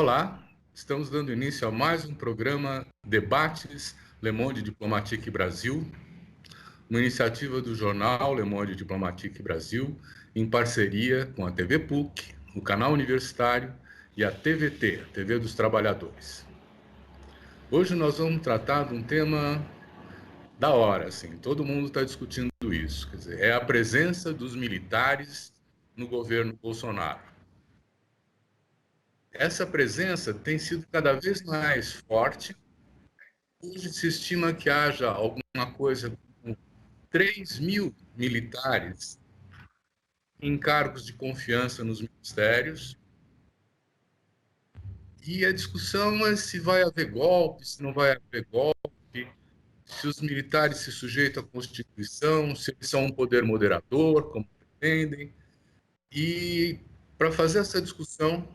Olá, estamos dando início a mais um programa Debates Le Monde Diplomatique Brasil, uma iniciativa do jornal Le Monde Diplomatique Brasil, em parceria com a TV PUC, o Canal Universitário e a TVT, a TV dos Trabalhadores. Hoje nós vamos tratar de um tema da hora, assim, todo mundo está discutindo isso, quer dizer, é a presença dos militares no governo Bolsonaro. Essa presença tem sido cada vez mais forte. Hoje se estima que haja alguma coisa como 3 mil militares em cargos de confiança nos ministérios. E a discussão é se vai haver golpe, se não vai haver golpe, se os militares se sujeitam à Constituição, se eles são um poder moderador, como pretendem. E para fazer essa discussão,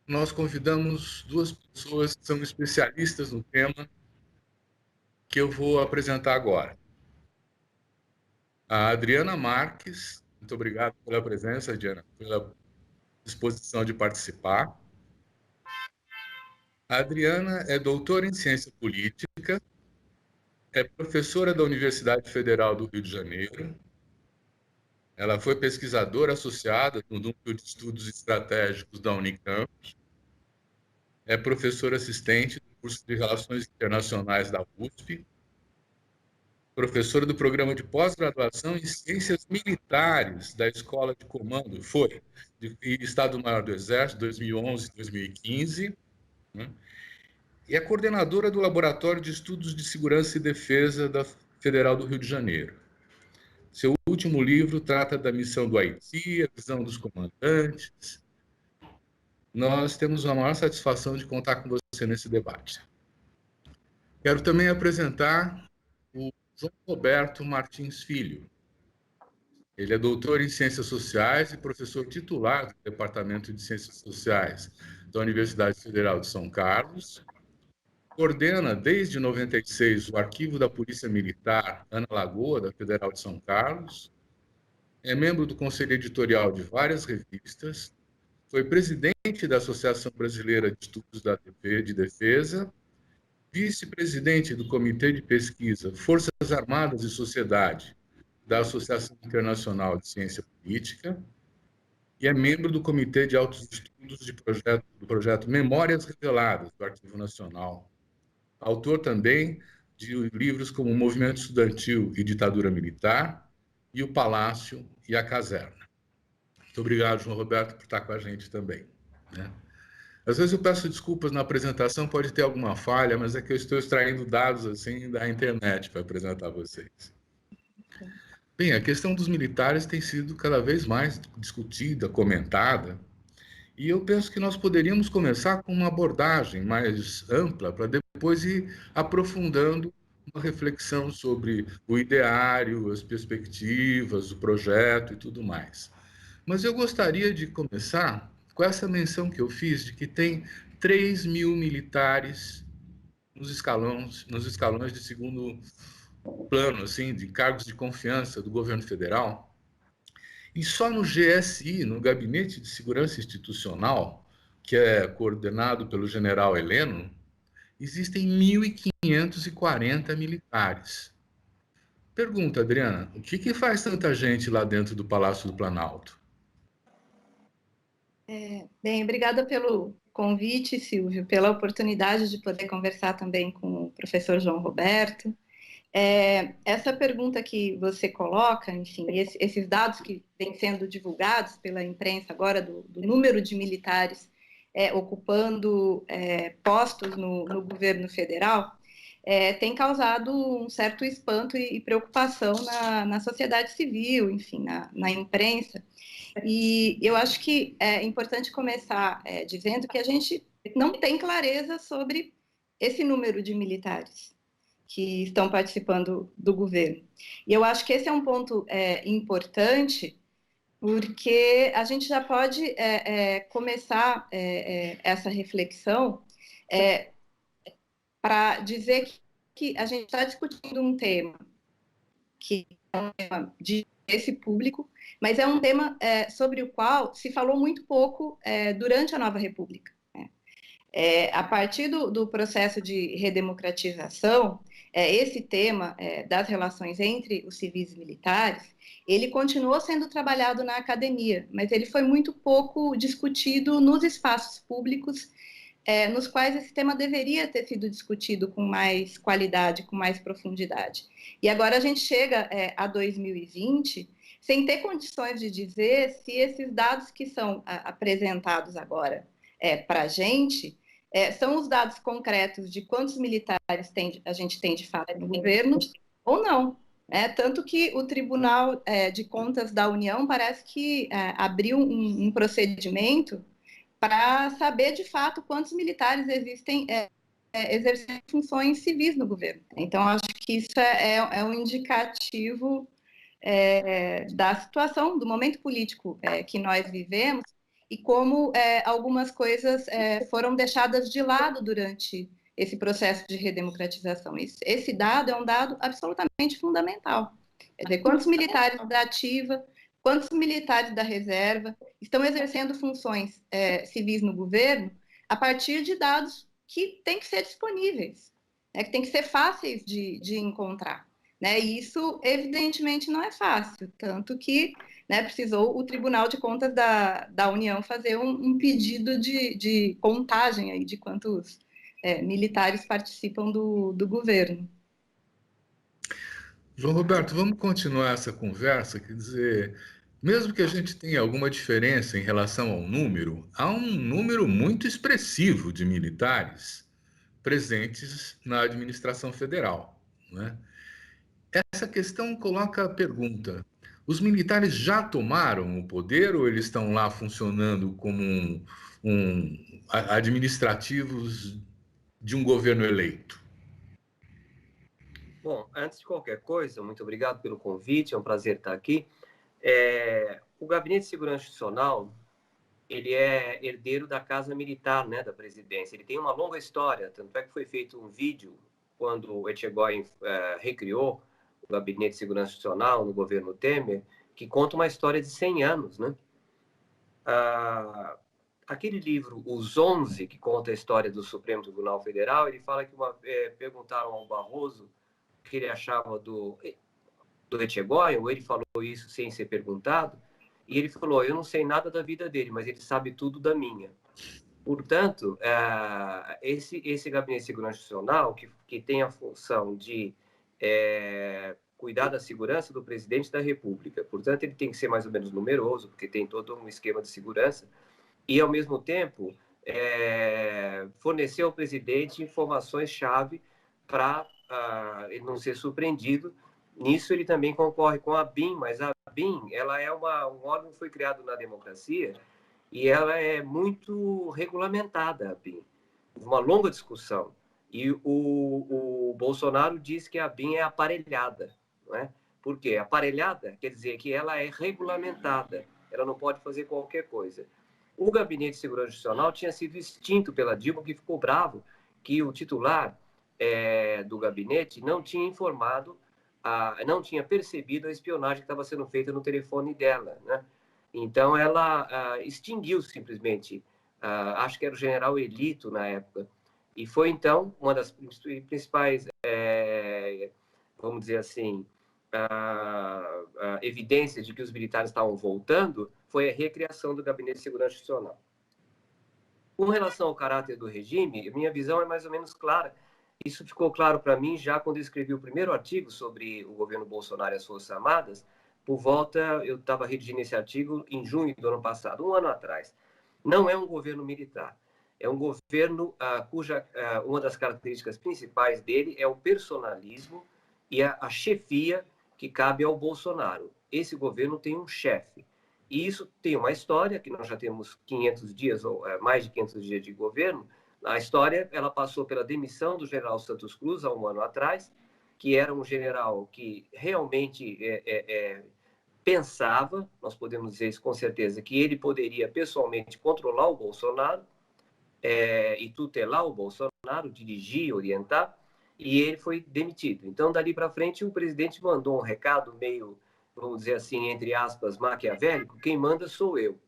nós convidamos duas pessoas que são especialistas no tema, que eu vou apresentar agora. A Adriana Marques, muito obrigado pela presença, Adriana, pela disposição de participar. A Adriana é doutora em ciência política, é professora da Universidade Federal do Rio de Janeiro. Ela foi pesquisadora associada no Núcleo de Estudos Estratégicos da Unicamp. É professora assistente do curso de Relações Internacionais da USP, professora do programa de pós-graduação em Ciências Militares da Escola de Comando, de Estado-Maior do Exército, 2011 e 2015, né? E é coordenadora do Laboratório de Estudos de Segurança e Defesa da Federal do Rio de Janeiro. Seu último livro trata da missão do Haiti, a visão dos comandantes. Nós temos a maior satisfação de contar com você nesse debate. Quero também apresentar o João Roberto Martins Filho. Ele é doutor em Ciências Sociais e professor titular do Departamento de Ciências Sociais da Universidade Federal de São Carlos. Coordena, desde 96, o Arquivo da Polícia Militar Ana Lagoa, da Federal de São Carlos. É membro do Conselho Editorial de várias revistas. Foi presidente da Associação Brasileira de Estudos de Defesa, vice-presidente do Comitê de Pesquisa Forças Armadas e Sociedade da Associação Internacional de Ciência Política e é membro do Comitê de Altos Estudos do projeto Memórias Reveladas do Arquivo Nacional. Autor também de livros como Movimento Estudantil e Ditadura Militar e O Palácio e a Caserna. Muito obrigado, João Roberto, por estar com a gente também, né? Às vezes eu peço desculpas na apresentação, pode ter alguma falha, mas é que eu estou extraindo dados assim da internet para apresentar a vocês. Bem, a questão dos militares tem sido cada vez mais discutida, comentada, e eu penso que nós poderíamos começar com uma abordagem mais ampla para depois ir aprofundando uma reflexão sobre o ideário, as perspectivas, o projeto e tudo mais. Mas eu gostaria de começar com essa menção que eu fiz de que tem 3 mil militares nos escalões de segundo plano, assim, de cargos de confiança do governo federal. E só no GSI, no Gabinete de Segurança Institucional, que é coordenado pelo general Heleno, existem 1.540 militares. Pergunta, Adriana, o que faz tanta gente lá dentro do Palácio do Planalto? Bem, obrigada pelo convite, Silvio, pela oportunidade de poder conversar também com o professor João Roberto. Essa pergunta que você coloca, enfim, esses dados que vêm sendo divulgados pela imprensa agora do número de militares ocupando postos no governo federal, tem causado um certo espanto e preocupação na sociedade civil, enfim, na imprensa. E eu acho que é importante começar dizendo que a gente não tem clareza sobre esse número de militares que estão participando do governo. E eu acho que esse é um ponto importante, porque a gente já pode começar essa reflexão para dizer que a gente está discutindo um tema que é um tema de esse público, mas é um tema sobre o qual se falou muito pouco durante a Nova República. A partir do processo de redemocratização, esse tema das relações entre os civis e militares, ele continuou sendo trabalhado na academia, mas ele foi muito pouco discutido nos espaços públicos, nos quais esse tema deveria ter sido discutido com mais qualidade, com mais profundidade. E agora a gente chega a 2020 sem ter condições de dizer se esses dados que são apresentados agora para a gente são os dados concretos de quantos militares a gente tem de fato no governo ou não. Tanto que o Tribunal de Contas da União parece que abriu um procedimento para saber de fato quantos militares existem exercendo funções civis no governo. Então, acho que isso é um indicativo da situação, do momento político que nós vivemos e como algumas coisas foram deixadas de lado durante esse processo de redemocratização. Esse dado é um dado absolutamente fundamental. Quer dizer, quantos militares da ativa, quantos militares da reserva estão exercendo funções civis no governo a partir de dados que têm que ser disponíveis, que têm que ser fáceis de encontrar. E isso, evidentemente, não é fácil, tanto que precisou o Tribunal de Contas da União fazer um pedido de contagem aí de quantos militares participam do governo. João Roberto, vamos continuar essa conversa, quer dizer, mesmo que a gente tenha alguma diferença em relação ao número, há um número muito expressivo de militares presentes na administração federal, né? Essa questão coloca a pergunta: os militares já tomaram o poder ou eles estão lá funcionando como administrativos de um governo eleito? Bom, antes de qualquer coisa, muito obrigado pelo convite, é um prazer estar aqui. O Gabinete de Segurança Institucional, ele é herdeiro da Casa Militar, né, da presidência. Ele tem uma longa história, tanto é que foi feito um vídeo quando o Etchegóin recriou o Gabinete de Segurança Institucional no governo Temer, que conta uma história de 100 anos, né? Aquele livro, Os 11, que conta a história do Supremo Tribunal Federal, ele fala que perguntaram ao Barroso o que ele achava do Etchegóin, ou ele falou isso sem ser perguntado, e ele falou: eu não sei nada da vida dele, mas ele sabe tudo da minha. Portanto, esse Gabinete de Segurança Institucional, que tem a função de cuidar da segurança do presidente da República, portanto, ele tem que ser mais ou menos numeroso, porque tem todo um esquema de segurança, e, ao mesmo tempo, fornecer ao presidente informações-chave para ele não ser surpreendido. Nisso ele também concorre com a BIM, mas a BIM ela é um órgão que foi criado na democracia e ela é muito regulamentada, a BIM. Uma longa discussão. E o Bolsonaro diz que a BIM é aparelhada. Não é? Por quê? Aparelhada quer dizer que ela é regulamentada, ela não pode fazer qualquer coisa. O Gabinete de Segurança Institucional tinha sido extinto pela Dilma, que ficou bravo que o titular do gabinete não tinha informado, não tinha percebido a espionagem que estava sendo feita no telefone dela, né? Então, ela extinguiu simplesmente, acho que era o general Elito na época, e foi, então, uma das principais, vamos dizer assim, evidências de que os militares estavam voltando, foi a recriação do Gabinete de Segurança Institucional. Com relação ao caráter do regime, minha visão é mais ou menos clara. Isso ficou claro para mim já quando eu escrevi o primeiro artigo sobre o governo Bolsonaro e as Forças Armadas. Eu estava redigindo esse artigo em junho do ano passado, um ano atrás. Não é um governo militar. É um governo cuja uma das características principais dele é o personalismo e a chefia que cabe ao Bolsonaro. Esse governo tem um chefe. E isso tem uma história, que nós já temos 500 dias, ou mais de 500 dias de governo. A história, ela passou pela demissão do general Santos Cruz, há um ano atrás, que era um general que realmente pensava, nós podemos dizer isso com certeza, que ele poderia pessoalmente controlar o Bolsonaro e tutelar o Bolsonaro, dirigir, orientar, e ele foi demitido. Então, dali para frente, o presidente mandou um recado meio, vamos dizer assim, entre aspas, maquiavélico: quem manda sou eu.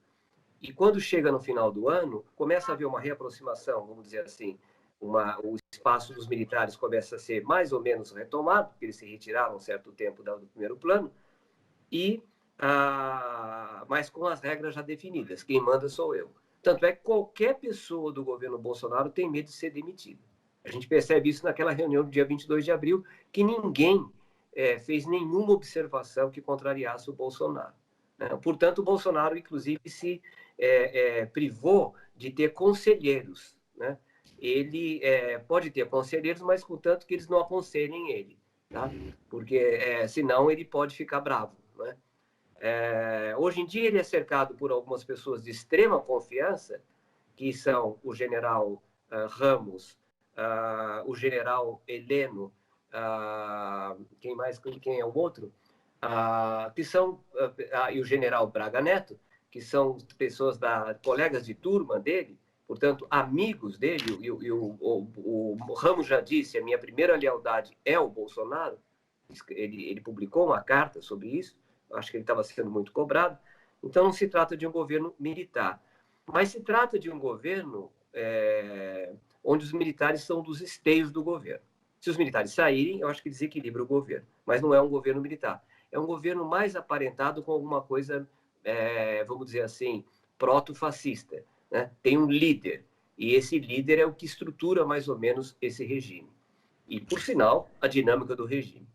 E quando chega no final do ano, começa a haver uma reaproximação, vamos dizer assim, o espaço dos militares começa a ser mais ou menos retomado, porque eles se retiraram um certo tempo do primeiro plano, mas com as regras já definidas. Quem manda sou eu. Tanto é que qualquer pessoa do governo Bolsonaro tem medo de ser demitida. A gente percebe isso naquela reunião do dia 22 de abril, que ninguém fez nenhuma observação que contrariasse o Bolsonaro. Portanto, o Bolsonaro, inclusive, se privou de ter conselheiros. Né? Ele pode ter conselheiros, mas contanto que eles não aconselhem ele. Tá? Porque senão ele pode ficar bravo. Né? Hoje em dia ele é cercado por algumas pessoas de extrema confiança, que são o general Ramos, o general Heleno, quem é o outro? Que são, e o general Braga Neto, que são pessoas colegas de turma dele, portanto, amigos dele, e o Ramos já disse, a minha primeira lealdade é o Bolsonaro, ele publicou uma carta sobre isso, acho que ele estava sendo muito cobrado, então não se trata de um governo militar, mas se trata de um governo onde os militares são dos esteios do governo. Se os militares saírem, eu acho que desequilibra o governo, mas não é um governo militar. É um governo mais aparentado com alguma coisa, vamos dizer assim, proto-fascista. Né? Tem um líder, e esse líder é o que estrutura mais ou menos esse regime. E, por sinal, a dinâmica do regime.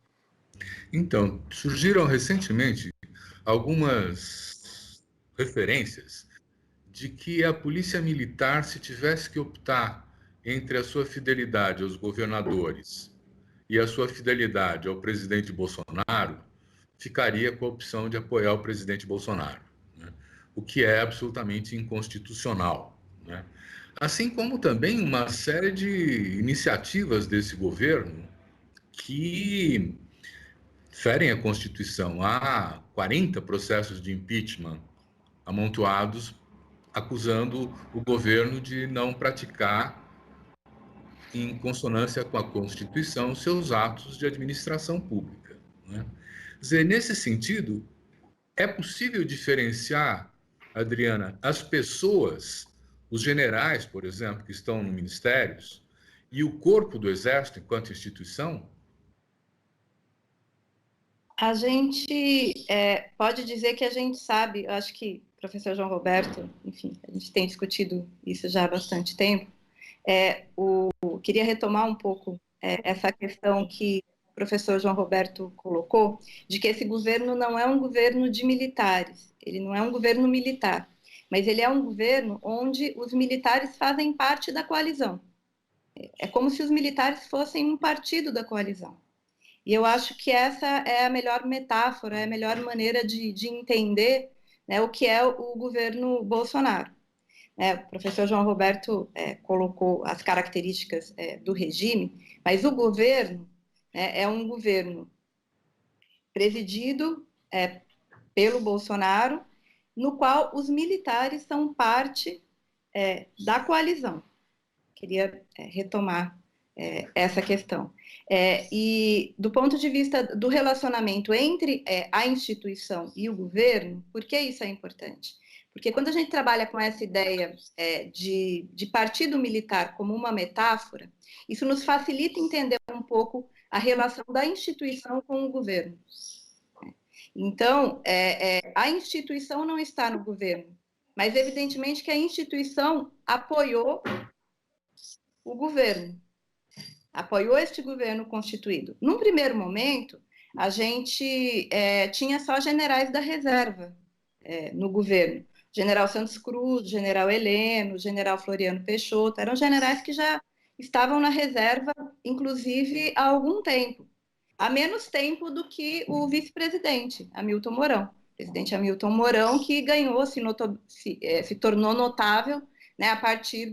Então, surgiram recentemente algumas referências de que a polícia militar, se tivesse que optar entre a sua fidelidade aos governadores e a sua fidelidade ao presidente Bolsonaro, ficaria com a opção de apoiar o presidente Bolsonaro, né? O que é absolutamente inconstitucional, né? Assim como também uma série de iniciativas desse governo que ferem a Constituição. Há 40 processos de impeachment amontoados acusando o governo de não praticar, em consonância com a Constituição, seus atos de administração pública, né? Quer dizer, nesse sentido, é possível diferenciar, Adriana, as pessoas, os generais, por exemplo, que estão no ministérios, e o corpo do Exército enquanto instituição? A gente pode dizer que a gente sabe, eu acho que o professor João Roberto, enfim, a gente tem discutido isso já há bastante tempo. Queria retomar um pouco essa questão que o professor João Roberto colocou, de que esse governo não é um governo de militares, ele não é um governo militar, mas ele é um governo onde os militares fazem parte da coalizão. É como se os militares fossem um partido da coalizão. E eu acho que essa é a melhor metáfora, é a melhor maneira de entender, né, o que é o governo Bolsonaro. O professor João Roberto colocou as características do regime, mas o governo é um governo presidido pelo Bolsonaro, no qual os militares são parte da coalizão. Queria retomar essa questão. E do ponto de vista do relacionamento entre a instituição e o governo, por que isso é importante? Porque quando a gente trabalha com essa ideia de partido militar como uma metáfora, isso nos facilita entender um pouco a relação da instituição com o governo. Então, a instituição não está no governo, mas evidentemente que a instituição apoiou o governo, apoiou este governo constituído. Num primeiro momento, a gente tinha só generais da reserva no governo. General Santos Cruz, general Heleno, general Floriano Peixoto, eram generais que já estavam na reserva, inclusive, há algum tempo. Há menos tempo do que o vice-presidente, Hamilton Mourão. O presidente Hamilton Mourão, que ganhou, se tornou notável, né, a partir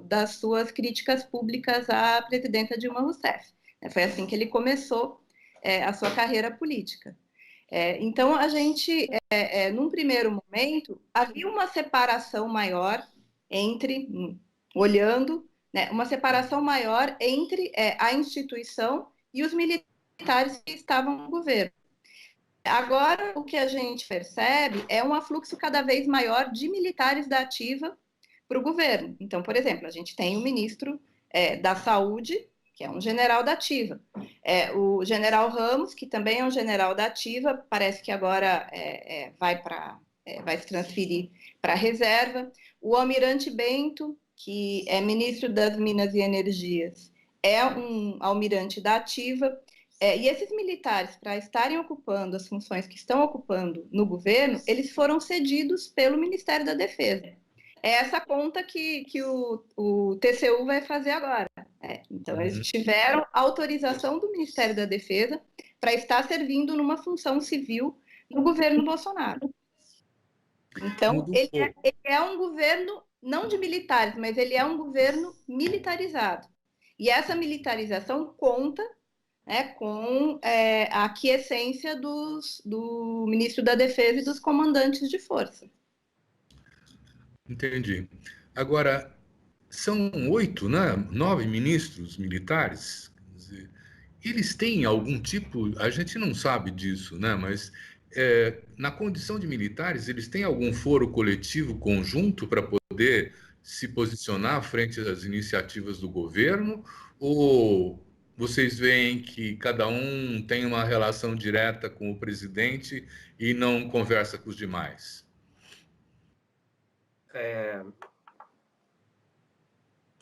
das suas críticas públicas à presidenta Dilma Rousseff. Foi assim que ele começou a sua carreira política. Então, a gente, num primeiro momento, havia uma separação maior olhando, né, uma separação maior entre a instituição e os militares que estavam no governo. Agora, o que a gente percebe é um afluxo cada vez maior de militares da ativa para o governo. Então, por exemplo, a gente tem o ministro da Saúde, que é um general da ativa. O general Ramos, que também é um general da ativa, parece que agora vai se transferir para a reserva. O almirante Bento, que é ministro das Minas e Energias, é um almirante da ativa. E esses militares, para estarem ocupando as funções que estão ocupando no governo, eles foram cedidos pelo Ministério da Defesa. É essa conta que o TCU vai fazer agora. Então, eles tiveram autorização do Ministério da Defesa para estar servindo numa função civil no governo Bolsonaro. Então, ele é um governo não de militares, mas ele é um governo militarizado. E essa militarização conta com a aquiescência do ministro da Defesa e dos comandantes de força. Entendi. Agora, são 8, né? 9 ministros militares. Quer dizer, eles têm algum tipo, a gente não sabe disso, né? Mas na condição de militares, eles têm algum foro coletivo conjunto para poder se posicionar frente às iniciativas do governo? Ou vocês veem que cada um tem uma relação direta com o presidente e não conversa com os demais?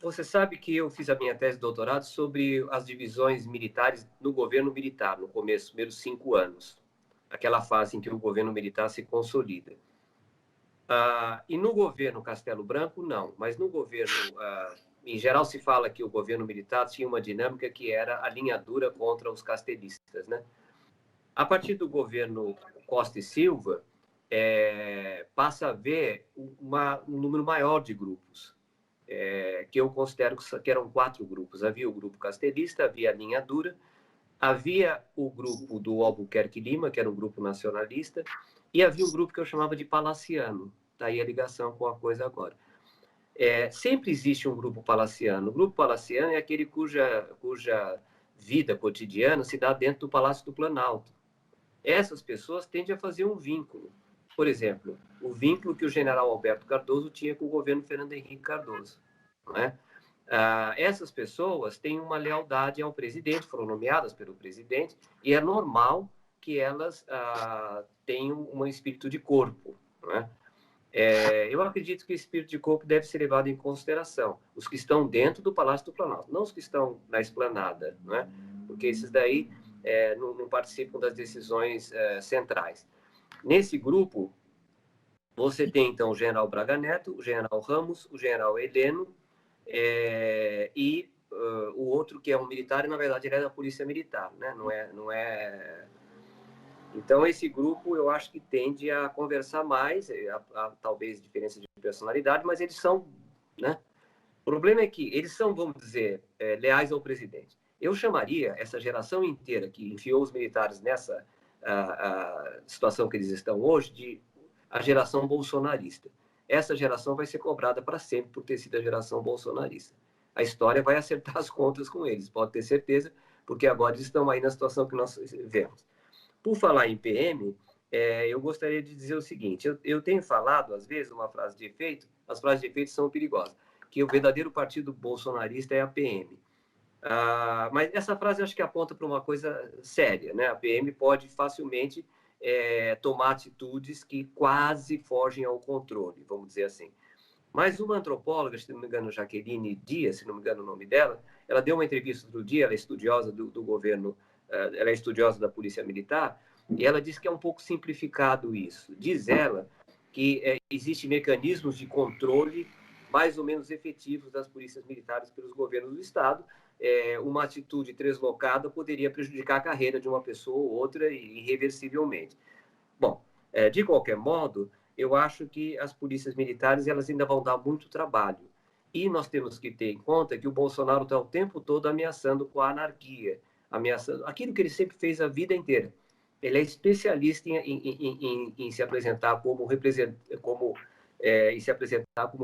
Você sabe que eu fiz a minha tese de doutorado sobre as divisões militares no governo militar, no começo, dos primeiros 5 anos, aquela fase em que o governo militar se consolida. E no governo Castelo Branco, não, mas no governo, em geral, se fala que o governo militar tinha uma dinâmica que era a linha dura contra os castelistas, né? A partir do governo Costa e Silva, passa a haver um número maior de grupos, que eu considero que eram 4 grupos. Havia o grupo castelista, havia a linha dura, havia o grupo do Albuquerque Lima, que era um grupo nacionalista, e havia um grupo que eu chamava de palaciano. Daí a ligação com a coisa agora. Sempre existe um grupo palaciano. O grupo palaciano é aquele cuja vida cotidiana se dá dentro do Palácio do Planalto. Essas pessoas tendem a fazer um vínculo. Por exemplo, o vínculo que o general Alberto Cardoso tinha com o governo Fernando Henrique Cardoso. Não é? Essas pessoas têm uma lealdade ao presidente, foram nomeadas pelo presidente, e é normal que elas tenham um espírito de corpo. Não é? Eu acredito que o espírito de corpo deve ser levado em consideração. Os que estão dentro do Palácio do Planalto, não os que estão na esplanada, não é? Porque esses daí não participam das decisões centrais. Nesse grupo, você tem, então, o general Braga Neto, o general Ramos, o general Heleno e o outro, que é um militar, e, na verdade, ele é da Polícia Militar, né? Não é... Então, esse grupo, eu acho que tende a conversar mais, talvez diferença de personalidade, mas eles são, né? O problema é que eles são, vamos dizer, leais ao presidente. Eu chamaria essa geração inteira que enfiou os militares nessa situação que eles estão hoje de a geração bolsonarista. Essa geração vai ser cobrada para sempre por ter sido a geração bolsonarista. A história vai acertar as contas com eles, pode ter certeza, porque agora eles estão aí na situação que nós vemos. Por falar em PM, eu gostaria de dizer o seguinte, eu tenho falado, às vezes, uma frase de efeito, as frases de efeito são perigosas, que o verdadeiro partido bolsonarista é a PM. Mas essa frase eu acho que aponta para uma coisa séria, né? A PM pode facilmente tomar atitudes que quase fogem ao controle, vamos dizer assim. Mas uma antropóloga, se não me engano, Jaqueline Dias, se não me engano o nome dela, ela deu uma entrevista outro dia, ela é estudiosa do governo, ela é estudiosa da Polícia Militar, e ela diz que é um pouco simplificado isso. Diz ela que existem mecanismos de controle mais ou menos efetivos das polícias militares pelos governos do Estado. Uma atitude deslocada poderia prejudicar a carreira de uma pessoa ou outra irreversivelmente. Bom, de qualquer modo, eu acho que as polícias militares elas ainda vão dar muito trabalho. E nós temos que ter em conta que o Bolsonaro está o tempo todo ameaçando com a anarquia, ameaçando aquilo que ele sempre fez a vida inteira. Ele é especialista em se apresentar como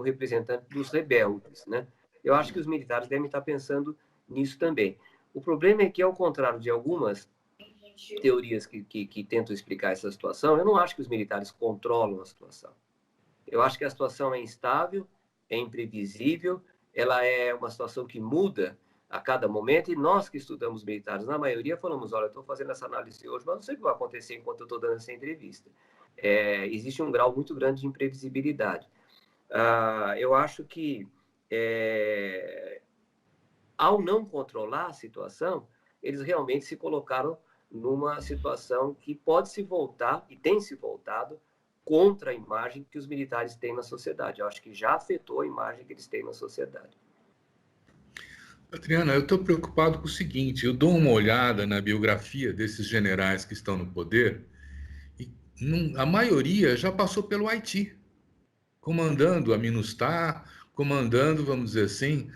representante dos rebeldes, né? Eu acho que os militares devem estar pensando nisso também. O problema é que, ao contrário de algumas teorias que tentam explicar essa situação. Eu não acho que os militares controlam a situação. Eu acho que a situação é instável, é imprevisível, ela é uma situação que muda a cada momento, e nós que estudamos militares, na maioria, falamos, olha, eu estou fazendo essa análise hoje, mas não sei o que vai acontecer enquanto eu estou dando essa entrevista. Existe um grau muito grande de imprevisibilidade. Eu acho que, ao não controlar a situação, eles realmente se colocaram numa situação que pode se voltar, e tem se voltado, contra a imagem que os militares têm na sociedade. Eu acho que já afetou a imagem que eles têm na sociedade. Adriana, eu estou preocupado com o seguinte: eu dou uma olhada na biografia desses generais que estão no poder e a maioria já passou pelo Haiti, comandando a MINUSTAH, comandando, vamos dizer assim,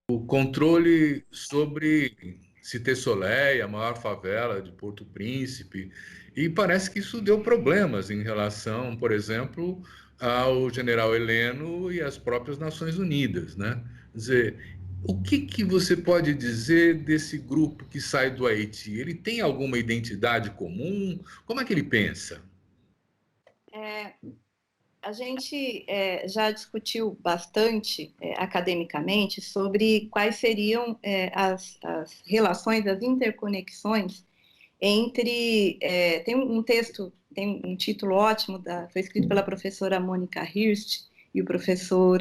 o controle sobre Cité Soleil, a maior favela de Porto Príncipe, e parece que isso deu problemas em relação, por exemplo, ao general Heleno e às próprias Nações Unidas, né? Quer dizer, o que você pode dizer desse grupo que sai do Haiti? Ele tem alguma identidade comum? Como é que ele pensa? A gente já discutiu bastante academicamente sobre quais seriam as relações, as interconexões entre. Tem um texto, tem um título ótimo, foi escrito pela professora Mônica Hirst e o professor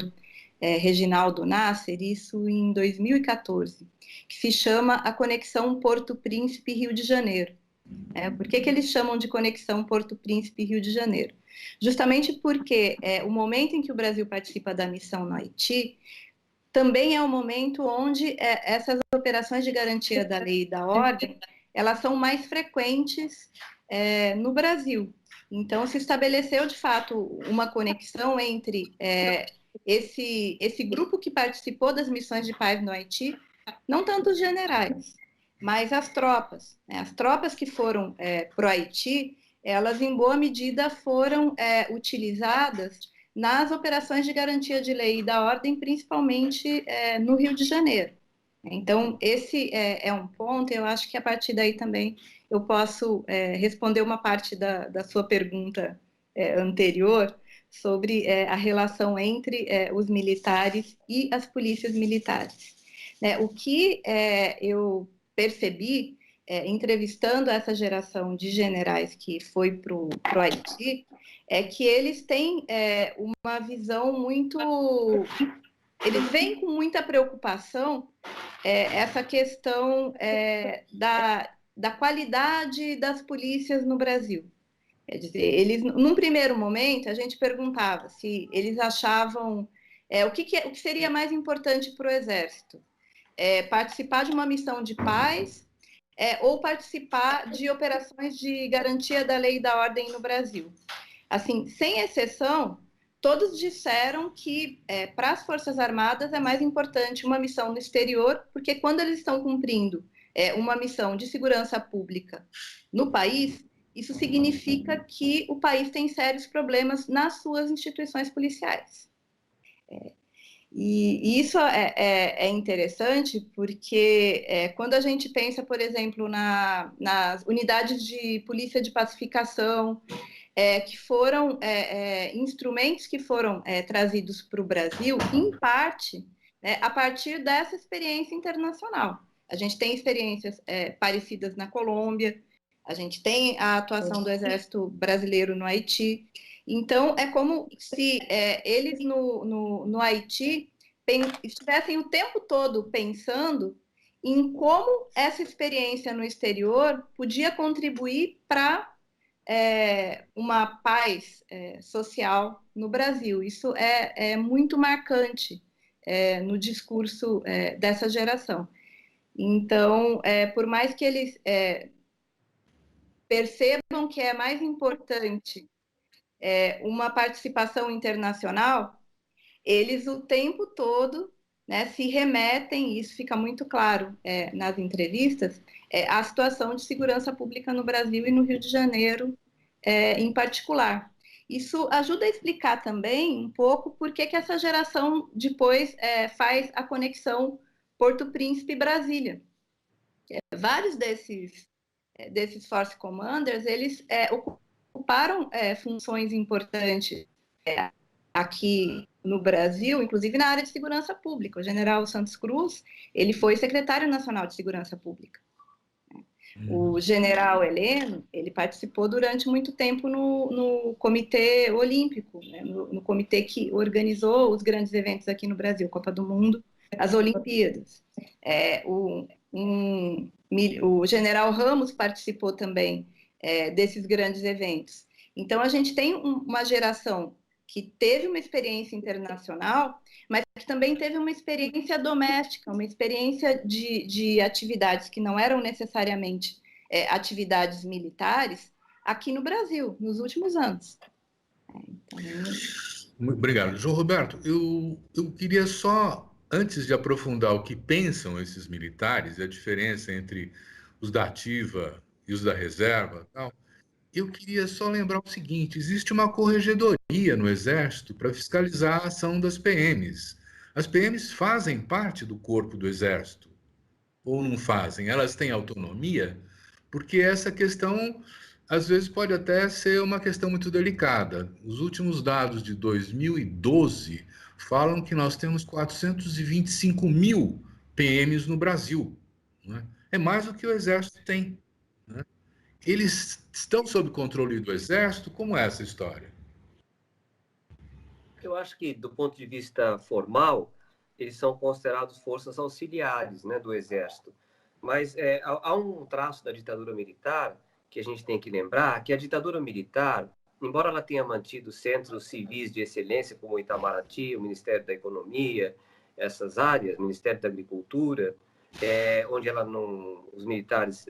Reginaldo Nasser, isso em 2014, que se chama A Conexão Porto Príncipe-Rio de Janeiro. Por que eles chamam de Conexão Porto Príncipe-Rio de Janeiro? Justamente porque o momento em que o Brasil participa da missão no Haiti também é o momento onde essas operações de garantia da lei e da ordem, elas são mais frequentes no Brasil. Então, se estabeleceu, de fato, uma conexão entre esse grupo que participou das missões de paz no Haiti, não tanto os generais, mas as tropas. As tropas que foram para o Haiti, elas, em boa medida, foram utilizadas nas operações de garantia de lei e da ordem, principalmente no Rio de Janeiro. Então, esse é um ponto, eu acho que a partir daí também eu posso responder uma parte da sua pergunta anterior sobre a relação entre os militares e as polícias militares. O que eu percebi, entrevistando essa geração de generais que foi para o Haiti, é que eles têm uma visão muito... Eles veem com muita preocupação essa questão da qualidade das polícias no Brasil. Quer dizer, eles, num primeiro momento, a gente perguntava se eles achavam o que seria mais importante para o Exército. Participar de uma missão de paz ou participar de operações de garantia da lei e da ordem no Brasil. Assim, sem exceção, todos disseram que para as Forças Armadas é mais importante uma missão no exterior, porque quando eles estão cumprindo uma missão de segurança pública no país, isso significa que o país tem sérios problemas nas suas instituições policiais. E isso é interessante porque quando a gente pensa, por exemplo, nas unidades de polícia de pacificação, que foram instrumentos que foram trazidos para o Brasil, em parte, a partir dessa experiência internacional. A gente tem experiências parecidas na Colômbia, a gente tem a atuação do Exército Brasileiro no Haiti. Então, é como se eles no Haiti estivessem o tempo todo pensando em como essa experiência no exterior podia contribuir para uma paz social no Brasil. Isso é muito marcante no discurso dessa geração. Então, por mais que eles percebam que é mais importante uma participação internacional, eles o tempo todo se remetem, e isso fica muito claro nas entrevistas, à situação de segurança pública no Brasil e no Rio de Janeiro em particular. Isso ajuda a explicar também um pouco por que essa geração depois faz a conexão Porto Príncipe-Brasília. Vários desses desses Force Commanders, eles ocuparam funções importantes aqui no Brasil, inclusive na área de segurança pública. O general Santos Cruz, ele foi secretário nacional de segurança pública. O general Heleno, ele participou durante muito tempo no Comitê Olímpico, né? no comitê que organizou os grandes eventos aqui no Brasil, Copa do Mundo, as Olimpíadas. O general Ramos participou também desses grandes eventos. Então, a gente tem uma geração que teve uma experiência internacional, mas que também teve uma experiência doméstica, uma experiência de atividades que não eram necessariamente atividades militares aqui no Brasil, nos últimos anos. Obrigado. João Roberto, eu queria só, antes de aprofundar o que pensam esses militares, a diferença entre os da ativa e os da reserva, tal, eu queria só lembrar o seguinte: existe uma corregedoria no Exército para fiscalizar a ação das PMs. As PMs fazem parte do corpo do Exército ou não fazem? Elas têm autonomia? Porque essa questão, às vezes, pode até ser uma questão muito delicada. Os últimos dados de 2012 falam que nós temos 425 mil PMs no Brasil, né? É mais do que o Exército tem, né? Eles estão sob controle do Exército? Como é essa história? Eu acho que, do ponto de vista formal, eles são considerados forças auxiliares, né, do Exército. Mas há um traço da ditadura militar que a gente tem que lembrar, que a ditadura militar, embora ela tenha mantido centros civis de excelência, como o Itamaraty, o Ministério da Economia, essas áreas, o Ministério da Agricultura, onde os militares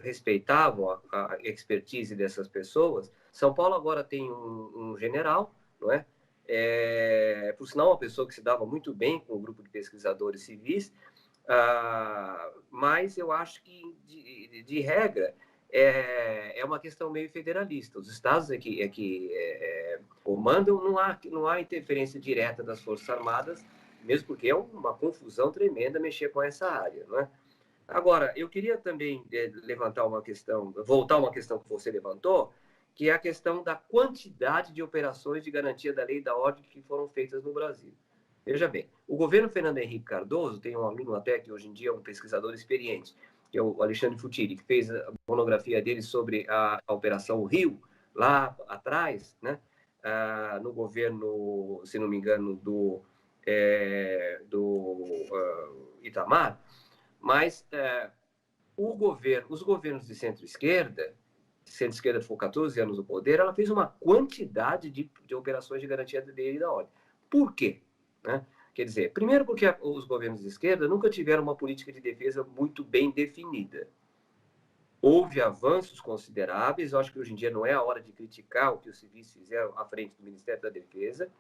respeitavam a expertise dessas pessoas. São Paulo agora tem um general, não é? Por sinal, uma pessoa que se dava muito bem com o grupo de pesquisadores civis, mas eu acho que, de regra, é uma questão meio federalista. Os estados que comandam, não há interferência direta das Forças Armadas, mesmo porque é uma confusão tremenda mexer com essa área, não é? Agora, eu queria também voltar uma questão que você levantou, que é a questão da quantidade de operações de garantia da lei e da ordem que foram feitas no Brasil. Veja bem, o governo Fernando Henrique Cardoso, tem um aluno até que hoje em dia é um pesquisador experiente, que é o Alexandre Futiri, que fez a monografia dele sobre a Operação Rio, lá atrás, né? No governo, se não me engano, do Itamar. Mas os governos de centro-esquerda ficou 14 anos no poder, ela fez uma quantidade de operações de garantia da lei e da ordem. Por quê? Né? Quer dizer, primeiro porque os governos de esquerda nunca tiveram uma política de defesa muito bem definida. Houve avanços consideráveis, eu acho que hoje em dia não é a hora de criticar o que os civis fizeram à frente do Ministério da Defesa,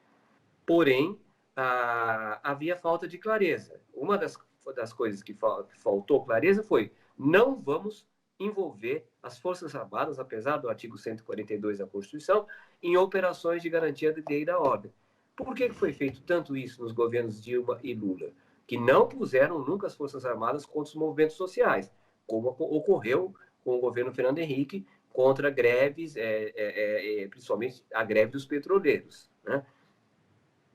porém, havia falta de clareza. Uma das coisas que faltou clareza foi: não vamos envolver as Forças Armadas, apesar do artigo 142 da Constituição, em operações de garantia da lei e da ordem. Por que foi feito tanto isso nos governos Dilma e Lula? Que não puseram nunca as Forças Armadas contra os movimentos sociais, como ocorreu com o governo Fernando Henrique contra greves, principalmente a greve dos petroleiros, né?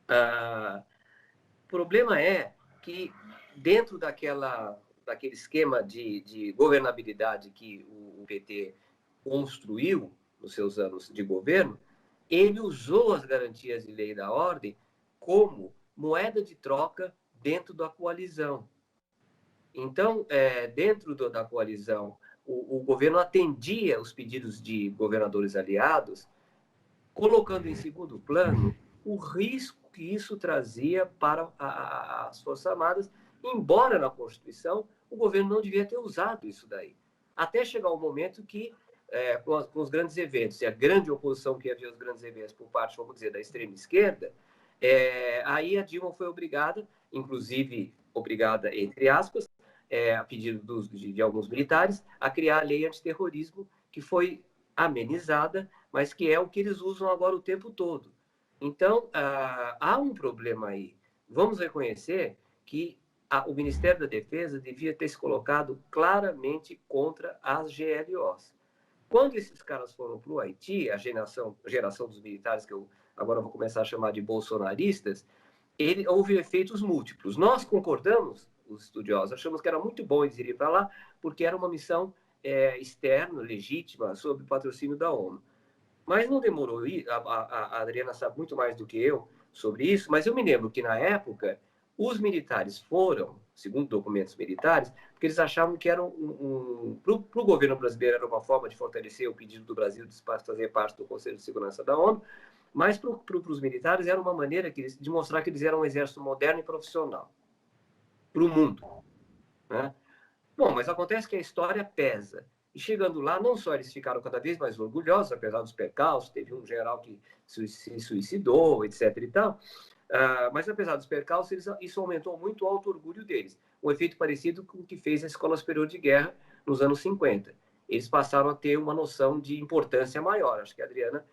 O problema é que, dentro daquele esquema de governabilidade que o PT construiu nos seus anos de governo, ele usou as garantias de lei e da ordem como moeda de troca dentro da coalizão. Então, dentro da coalizão, o governo atendia os pedidos de governadores aliados, colocando em segundo plano o risco que isso trazia para as Forças Armadas, embora na Constituição o governo não devia ter usado isso daí. Até chegar o momento que, com os grandes eventos, e a grande oposição que havia aos grandes eventos por parte, vamos dizer, da extrema esquerda, aí a Dilma foi obrigada, inclusive obrigada, entre aspas, a pedido de alguns militares, a criar a lei antiterrorismo, que foi amenizada, mas que é o que eles usam agora o tempo todo. Então, há um problema aí. Vamos reconhecer que o Ministério da Defesa devia ter se colocado claramente contra as GLOs. Quando esses caras foram para o Haiti, a geração dos militares, que eu agora vou começar a chamar de bolsonaristas, houve efeitos múltiplos. Nós concordamos, os estudiosos, achamos que era muito bom eles irem para lá, porque era uma missão externa, legítima, sob patrocínio da ONU. Mas não demorou, a Adriana sabe muito mais do que eu sobre isso, mas eu me lembro que, na época, os militares foram, segundo documentos militares, porque eles achavam que era para o governo brasileiro era uma forma de fortalecer o pedido do Brasil de fazer parte do Conselho de Segurança da ONU, mas para os militares era uma maneira de mostrar que eles eram um exército moderno e profissional para o mundo, né? Bom, mas acontece que a história pesa. E chegando lá, não só eles ficaram cada vez mais orgulhosos, apesar dos percalços, teve um general que se suicidou, etc. e tal, mas apesar dos percalços, isso aumentou muito o auto-orgulho deles. Um efeito parecido com o que fez a Escola Superior de Guerra nos anos 50. Eles passaram a ter uma noção de importância maior. Acho que a Adriana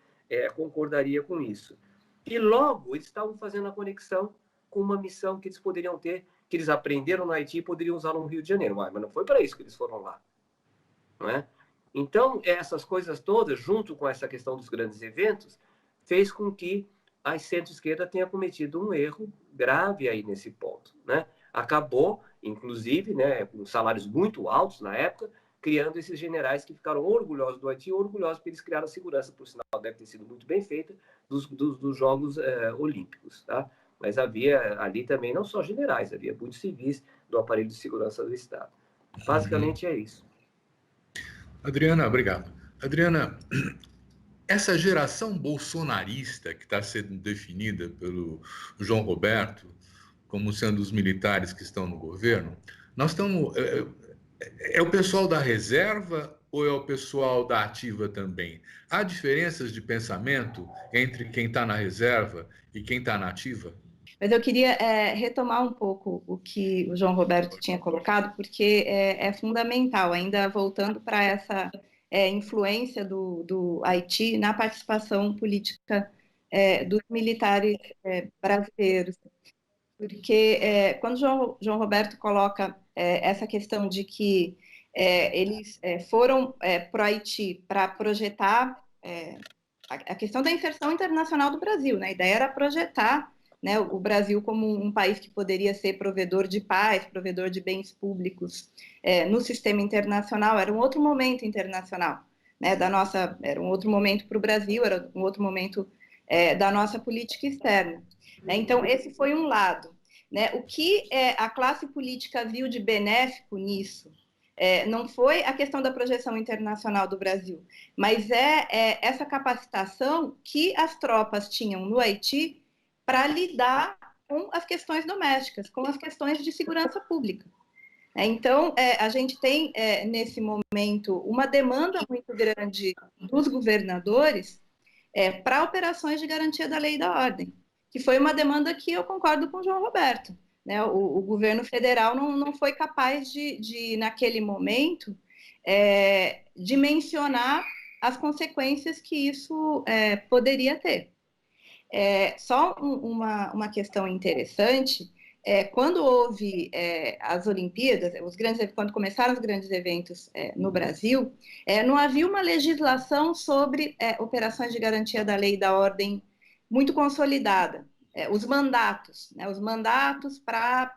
concordaria com isso. E logo eles estavam fazendo a conexão com uma missão que eles poderiam ter, que eles aprenderam no Haiti e poderiam usar no Rio de Janeiro. Mas não foi para isso que eles foram lá, não é? Então, essas coisas todas, junto com essa questão dos grandes eventos, fez com que a centro-esquerda tenha cometido um erro grave aí nesse ponto, né? Acabou, inclusive, né, com salários muito altos na época, criando esses generais que ficaram orgulhosos do Haiti, orgulhosos porque eles criaram a segurança, por sinal, deve ter sido muito bem feita, dos Jogos Olímpicos, tá? Mas havia ali também não só generais, havia muitos civis do aparelho de segurança do Estado. Basicamente é isso. Adriana, obrigado. Adriana, essa geração bolsonarista que está sendo definida pelo João Roberto como sendo os militares que estão no governo, nós estamos... É o pessoal da reserva ou é o pessoal da ativa também? Há diferenças de pensamento entre quem está na reserva e quem está na ativa? Mas eu queria retomar um pouco o que o João Roberto tinha colocado, porque é fundamental, ainda voltando para essa influência do Haiti na participação política dos militares brasileiros. Porque quando o João Roberto coloca essa questão de que eles foram para o Haiti para projetar a questão da inserção internacional do Brasil, né? A ideia era projetar, né, o Brasil como um país que poderia ser provedor de paz, provedor de bens públicos no sistema internacional. Era um outro momento internacional, né, era um outro momento para o Brasil, era um outro momento da nossa política externa. Né? Então, esse foi um lado. Né? O que a classe política viu de benéfico nisso não foi a questão da projeção internacional do Brasil, mas essa capacitação que as tropas tinham no Haiti para lidar com as questões domésticas, com as questões de segurança pública. Então, a gente tem, nesse momento, uma demanda muito grande dos governadores para operações de garantia da lei e da ordem, que foi uma demanda que eu concordo com o João Roberto. Né? O governo federal não foi capaz de naquele momento, dimensionar as consequências que isso poderia ter. Só uma questão interessante, quando houve as Olimpíadas, quando começaram os grandes eventos no Brasil, não havia uma legislação sobre operações de garantia da lei e da ordem muito consolidada. Os mandatos para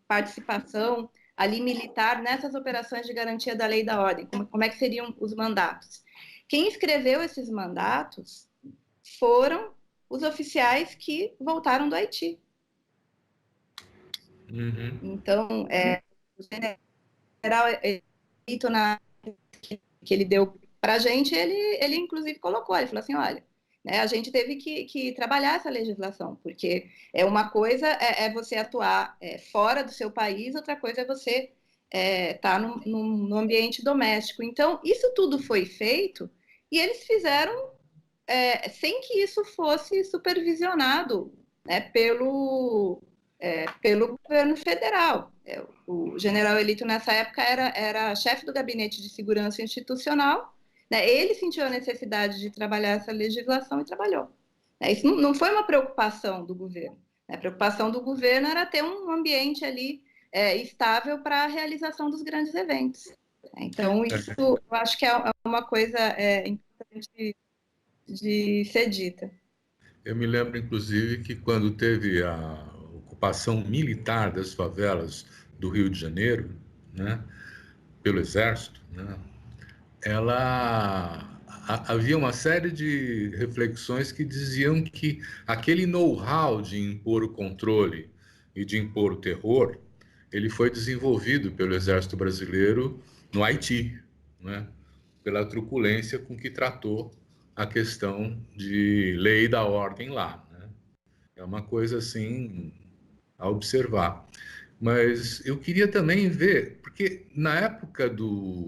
participação ali militar nessas operações de garantia da lei e da ordem, como é que seriam os mandatos? Quem escreveu esses mandatos foram os oficiais que voltaram do Haiti. Uhum. Então, o general Elito, que ele deu para a gente, ele inclusive colocou, ele falou assim, olha, né, a gente teve que trabalhar essa legislação, porque uma coisa você atuar fora do seu país, outra coisa é você estar no ambiente doméstico. Então, isso tudo foi feito e eles fizeram sem que isso fosse supervisionado, né, pelo governo federal. O general Elito, nessa época, era chefe do Gabinete de Segurança Institucional, né, ele sentiu a necessidade de trabalhar essa legislação e trabalhou. Isso não foi uma preocupação do governo. A preocupação do governo era ter um ambiente ali estável para a realização dos grandes eventos. Então, isso eu acho que é uma coisa importante de ser dita. Eu me lembro, inclusive, que quando teve a ocupação militar das favelas do Rio de Janeiro, né, pelo Exército, né, havia uma série de reflexões que diziam que aquele know-how de impor o controle e de impor o terror, ele foi desenvolvido pelo Exército Brasileiro no Haiti, né? Pela truculência com que tratou a questão de lei da ordem lá, né? É uma coisa assim a observar. Mas eu queria também ver, porque na época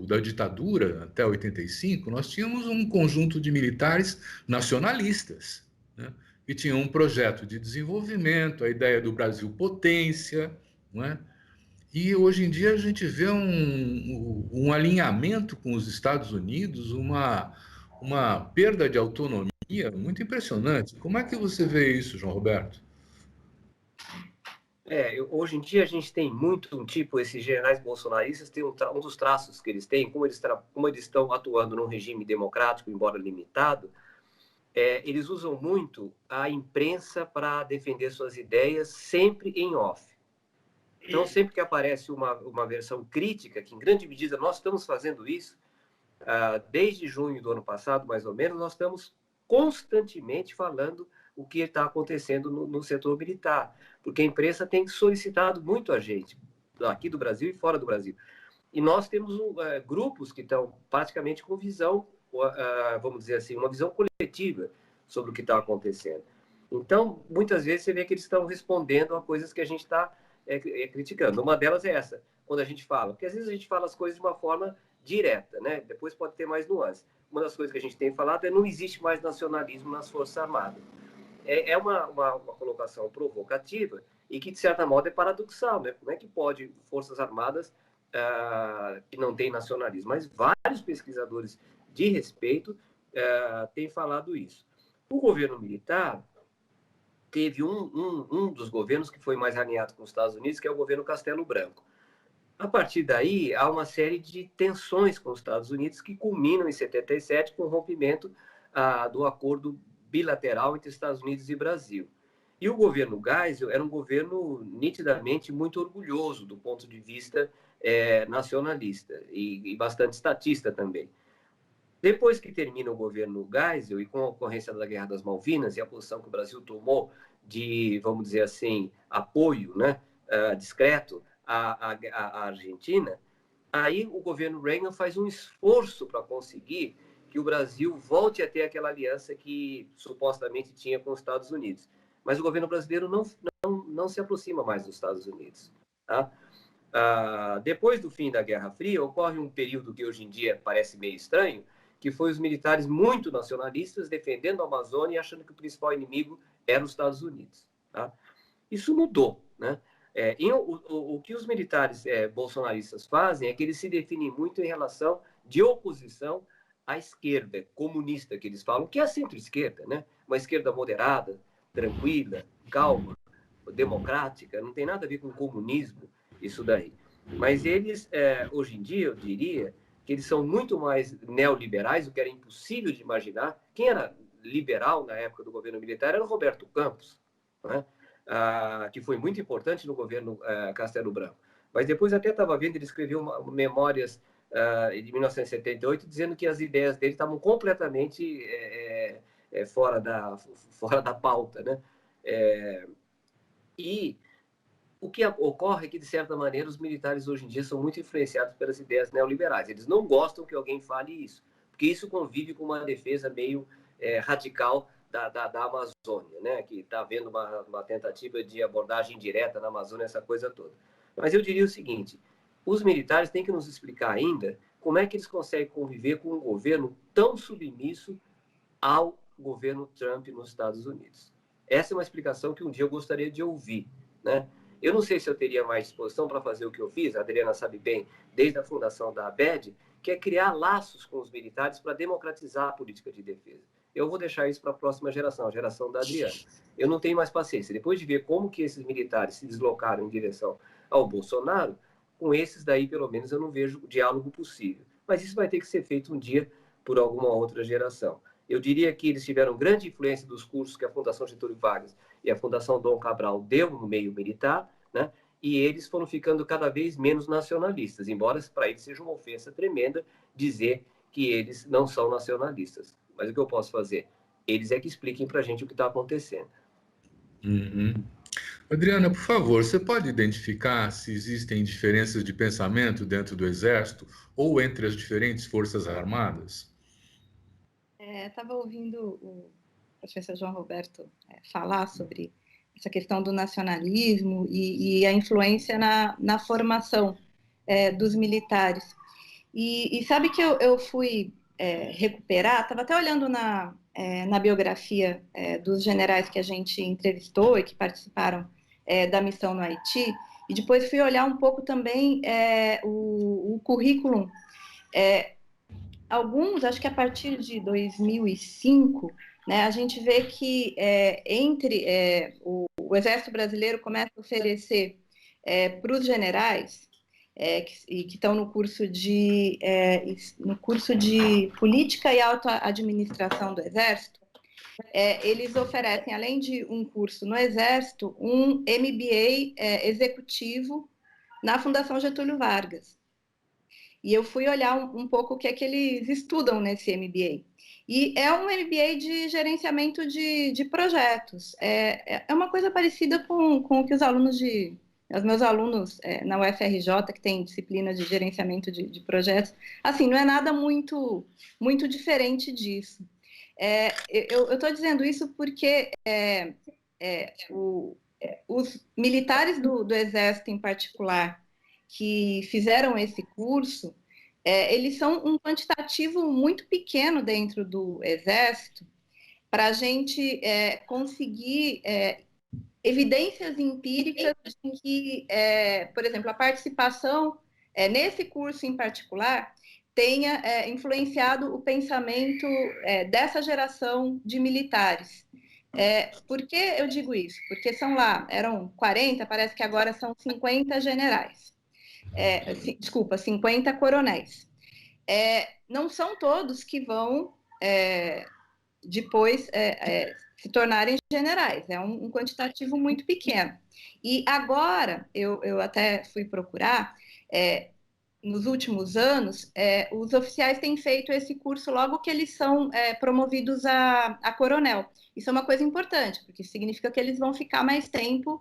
da ditadura, até 85, nós tínhamos um conjunto de militares nacionalistas, né, que tinham um projeto de desenvolvimento, a ideia do Brasil potência, não é? E hoje em dia a gente vê um alinhamento com os Estados Unidos, uma perda de autonomia muito impressionante. Como é que você vê isso, João Roberto? Hoje em dia a gente tem muito um tipo, esses generais bolsonaristas tem um dos traços que eles têm, como eles estão atuando num regime democrático, embora limitado, eles usam muito a imprensa para defender suas ideias, sempre em off. Então, sempre que aparece uma versão crítica, que em grande medida nós estamos fazendo isso, desde junho do ano passado, mais ou menos, nós estamos constantemente falando o que está acontecendo no setor militar, porque a imprensa tem solicitado muito a gente, aqui do Brasil e fora do Brasil. E nós temos grupos que estão praticamente com visão, vamos dizer assim, uma visão coletiva sobre o que está acontecendo. Então, muitas vezes você vê que eles estão respondendo a coisas que a gente está criticando. Uma delas é essa, quando a gente fala, porque às vezes a gente fala as coisas de uma forma direta, né? Depois pode ter mais nuances. Uma das coisas que a gente tem falado é não existe mais nacionalismo nas Forças Armadas. É uma colocação provocativa e que, de certa modo, é paradoxal, né? Como é que pode Forças Armadas que não tem nacionalismo? Mas vários pesquisadores de respeito têm falado isso. O governo militar teve um dos governos que foi mais alinhado com os Estados Unidos, que é o governo Castelo Branco. A partir daí, há uma série de tensões com os Estados Unidos que culminam em 77 com o rompimento do acordo bilateral entre Estados Unidos e Brasil. E o governo Geisel era um governo nitidamente muito orgulhoso do ponto de vista nacionalista e bastante estatista também. Depois que termina o governo Geisel e com a ocorrência da Guerra das Malvinas e a posição que o Brasil tomou de, vamos dizer assim, apoio, né, discreto à Argentina, aí o governo Reagan faz um esforço para conseguir que o Brasil volte a ter aquela aliança que supostamente tinha com os Estados Unidos. Mas o governo brasileiro não se aproxima mais dos Estados Unidos. Tá? Depois do fim da Guerra Fria, ocorre um período que hoje em dia parece meio estranho, que foi os militares muito nacionalistas defendendo a Amazônia e achando que o principal inimigo era os Estados Unidos. Tá? Isso mudou, né? O que os militares bolsonaristas fazem é que eles se definem muito em relação de oposição à esquerda comunista, que eles falam, que é a centro-esquerda, né? Uma esquerda moderada, tranquila, calma, democrática, não tem nada a ver com comunismo, isso daí. Mas eles, hoje em dia, eu diria que eles são muito mais neoliberais, o que era impossível de imaginar. Quem era liberal na época do governo militar era o Roberto Campos, né? Que foi muito importante no governo Castelo Branco. Mas depois até estava vendo, ele escreveu memórias de 1978, dizendo que as ideias dele estavam completamente fora da pauta, né? E o que ocorre é que, de certa maneira, os militares hoje em dia são muito influenciados pelas ideias neoliberais. Eles não gostam que alguém fale isso, porque isso convive com uma defesa meio radical da Amazônia, né? Que está havendo uma tentativa de abordagem direta na Amazônia, essa coisa toda. Mas eu diria o seguinte, os militares têm que nos explicar ainda como é que eles conseguem conviver com um governo tão submisso ao governo Trump nos Estados Unidos. Essa é uma explicação que um dia eu gostaria de ouvir, né? Eu não sei se eu teria mais disposição para fazer o que eu fiz, a Adriana sabe bem, desde a fundação da ABED, que é criar laços com os militares para democratizar a política de defesa. eu vou deixar isso para a próxima geração, a geração da Adriana. Eu não tenho mais paciência. Depois de ver como que esses militares se deslocaram em direção ao Bolsonaro, com esses daí, pelo menos, eu não vejo diálogo possível. Mas isso vai ter que ser feito um dia por alguma outra geração. Eu diria que eles tiveram grande influência dos cursos que a Fundação Getúlio Vargas e a Fundação Dom Cabral deu no meio militar, né? E eles foram ficando cada vez menos nacionalistas, embora para eles seja uma ofensa tremenda dizer que eles não são nacionalistas. Mas o que eu posso fazer? Eles é que expliquem para a gente o que está acontecendo. Uhum. Adriana, por favor, você pode identificar se existem diferenças de pensamento dentro do Exército ou entre as diferentes forças armadas? Estava ouvindo o professor João Roberto falar sobre essa questão do nacionalismo e a influência na formação dos militares. E sabe que eu fui recuperar, estava até olhando na biografia dos generais que a gente entrevistou e que participaram da missão no Haiti, e depois fui olhar um pouco também o currículo. Alguns, acho que a partir de 2005, né, a gente vê que o Exército Brasileiro começa a oferecer para os generais que estão no curso de Política e Auto-Administração do Exército, eles oferecem, além de um curso no Exército, um MBA executivo na Fundação Getúlio Vargas. E eu fui olhar um pouco o que é que eles estudam nesse MBA. E é um MBA de gerenciamento de projetos. É uma coisa parecida com o que os meus alunos na UFRJ, que tem disciplina de gerenciamento de projetos, assim, não é nada muito, muito diferente disso. Eu estou dizendo isso porque os militares do Exército, em particular, que fizeram esse curso, eles são um quantitativo muito pequeno dentro do Exército para a gente conseguir evidências empíricas de que, por exemplo, a participação nesse curso em particular tenha influenciado o pensamento dessa geração de militares. Por que eu digo isso? Porque eram 40, parece que agora são 50 generais. Desculpa, 50 coronéis. Não são todos que vão depois se tornarem generais, é um quantitativo muito pequeno. E agora, eu até fui procurar, nos últimos anos, os oficiais têm feito esse curso logo que eles são promovidos a coronel. Isso é uma coisa importante, porque significa que eles vão ficar mais tempo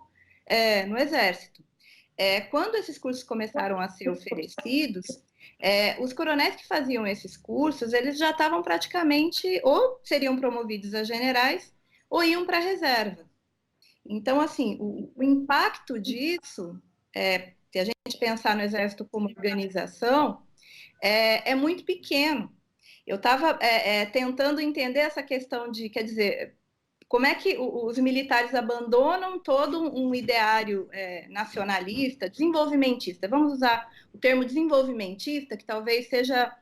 no Exército. Quando esses cursos começaram a ser oferecidos, os coronéis que faziam esses cursos, eles já estavam praticamente, ou seriam promovidos a generais, ou iam para a reserva. Então, assim, o impacto disso, se a gente pensar no Exército como organização, é muito pequeno. Eu estava tentando entender essa questão de, quer dizer, como é que os militares abandonam todo um ideário nacionalista, desenvolvimentista. Vamos usar o termo desenvolvimentista, que talvez seja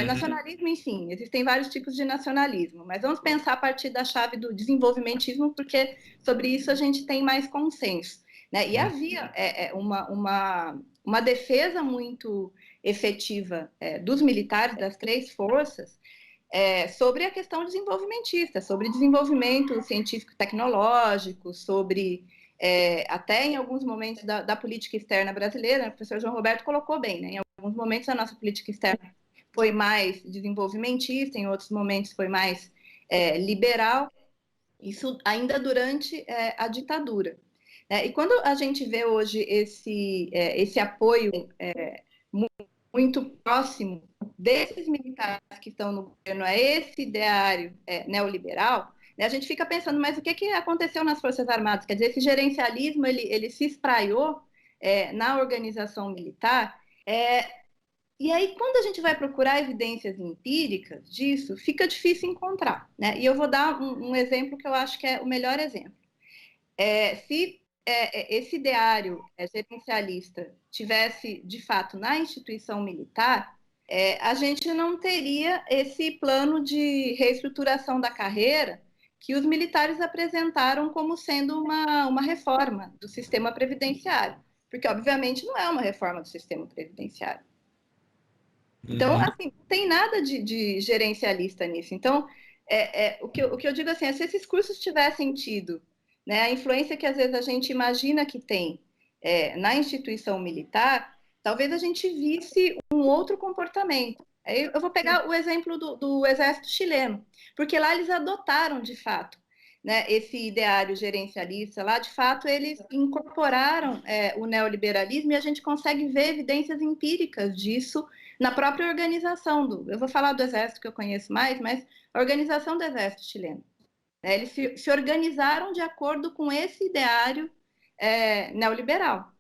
nacionalismo, enfim, existem vários tipos de nacionalismo, mas vamos pensar a partir da chave do desenvolvimentismo, porque sobre isso a gente tem mais consenso. Né? E havia uma defesa muito efetiva dos militares das três forças sobre a questão desenvolvimentista, sobre desenvolvimento científico-tecnológico, sobre até em alguns momentos da política externa brasileira, o professor João Roberto colocou bem, né? Em alguns momentos a nossa política externa foi mais desenvolvimentista, em outros momentos foi mais liberal, isso ainda durante a ditadura. E quando a gente vê hoje esse apoio muito próximo desses militares que estão no governo a esse ideário neoliberal, né, a gente fica pensando, mas o que aconteceu nas Forças Armadas? Quer dizer, esse gerencialismo, ele se espraiou na organização militar, e aí, quando a gente vai procurar evidências empíricas disso, fica difícil encontrar. Né? E eu vou dar um exemplo que eu acho que é o melhor exemplo. Se esse ideário gerencialista tivesse, de fato, na instituição militar, a gente não teria esse plano de reestruturação da carreira que os militares apresentaram como sendo uma reforma do sistema previdenciário, porque, obviamente, não é uma reforma do sistema previdenciário. Então, assim, não tem nada de gerencialista nisso. Então, o que eu digo assim, é se esses cursos tivessem tido, né, a influência que às vezes a gente imagina que tem na instituição militar, talvez a gente visse um outro comportamento. Eu vou pegar o exemplo do exército chileno, porque lá eles adotaram, de fato, né, esse ideário gerencialista. Lá, de fato, eles incorporaram o neoliberalismo e a gente consegue ver evidências empíricas disso na própria organização. Eu vou falar do exército que eu conheço mais, mas a organização do exército chileno. Eles se organizaram de acordo com esse ideário neoliberal.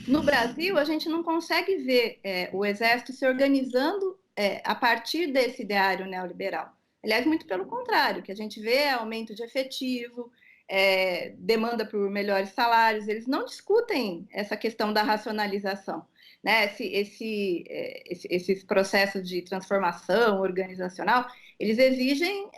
No Brasil, a gente não consegue ver o Exército se organizando a partir desse ideário neoliberal. Aliás, muito pelo contrário, o que a gente vê é aumento de efetivo, demanda por melhores salários. Eles não discutem essa questão da racionalização, né? Esses processos de transformação organizacional, eles exigem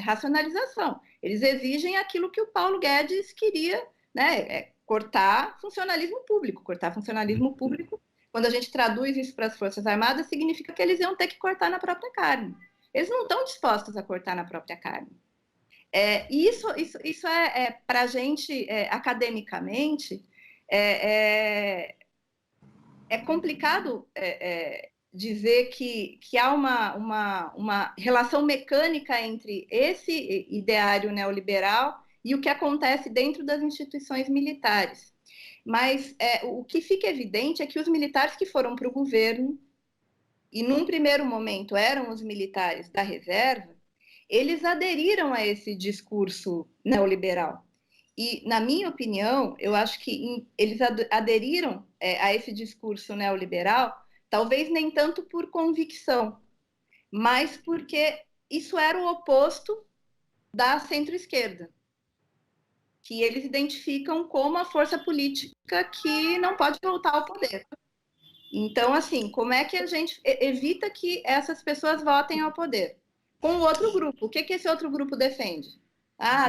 racionalização. Eles exigem aquilo que o Paulo Guedes queria, né? Cortar funcionalismo público. Cortar funcionalismo público, quando a gente traduz isso para as Forças Armadas, significa que eles iam ter que cortar na própria carne. Eles não estão dispostos a cortar na própria carne. Isso para a gente, academicamente, é complicado dizer que há uma relação mecânica entre esse ideário neoliberal e o que acontece dentro das instituições militares. Mas o que fica evidente é que os militares que foram para o governo, e num primeiro momento eram os militares da reserva, eles aderiram a esse discurso neoliberal. E, na minha opinião, eu acho que eles aderiram a esse discurso neoliberal, talvez nem tanto por convicção, mas porque isso era o oposto da centro-esquerda, que eles identificam como a força política que não pode voltar ao poder. Então, assim, como é que a gente evita que essas pessoas votem ao poder? Com o outro grupo. O que esse outro grupo defende?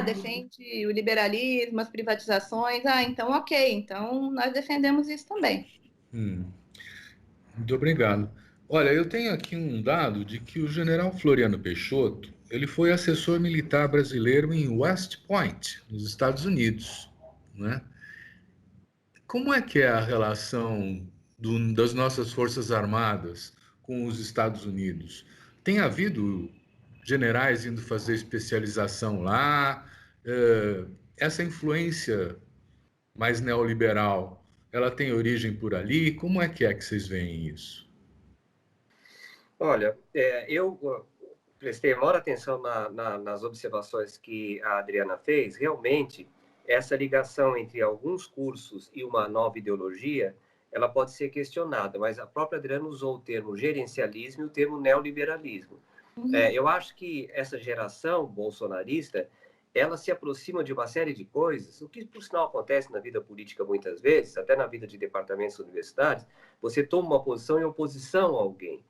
Defende o liberalismo, as privatizações. Então, ok. Então, nós defendemos isso também. Muito obrigado. Olha, eu tenho aqui um dado de que o general Floriano Peixoto, ele foi assessor militar brasileiro em West Point, nos Estados Unidos, né? Como é que é a relação das nossas Forças Armadas com os Estados Unidos? Tem havido generais indo fazer especialização lá? Essa influência mais neoliberal, ela tem origem por ali? Como é que vocês veem isso? Olha, eu prestei maior atenção nas observações que a Adriana fez. Realmente, essa ligação entre alguns cursos e uma nova ideologia, ela pode ser questionada, mas a própria Adriana usou o termo gerencialismo e o termo neoliberalismo. Eu acho que essa geração bolsonarista, ela se aproxima de uma série de coisas, o que, por sinal, acontece na vida política muitas vezes, até na vida de departamentos universitários, você toma uma posição em oposição a alguém.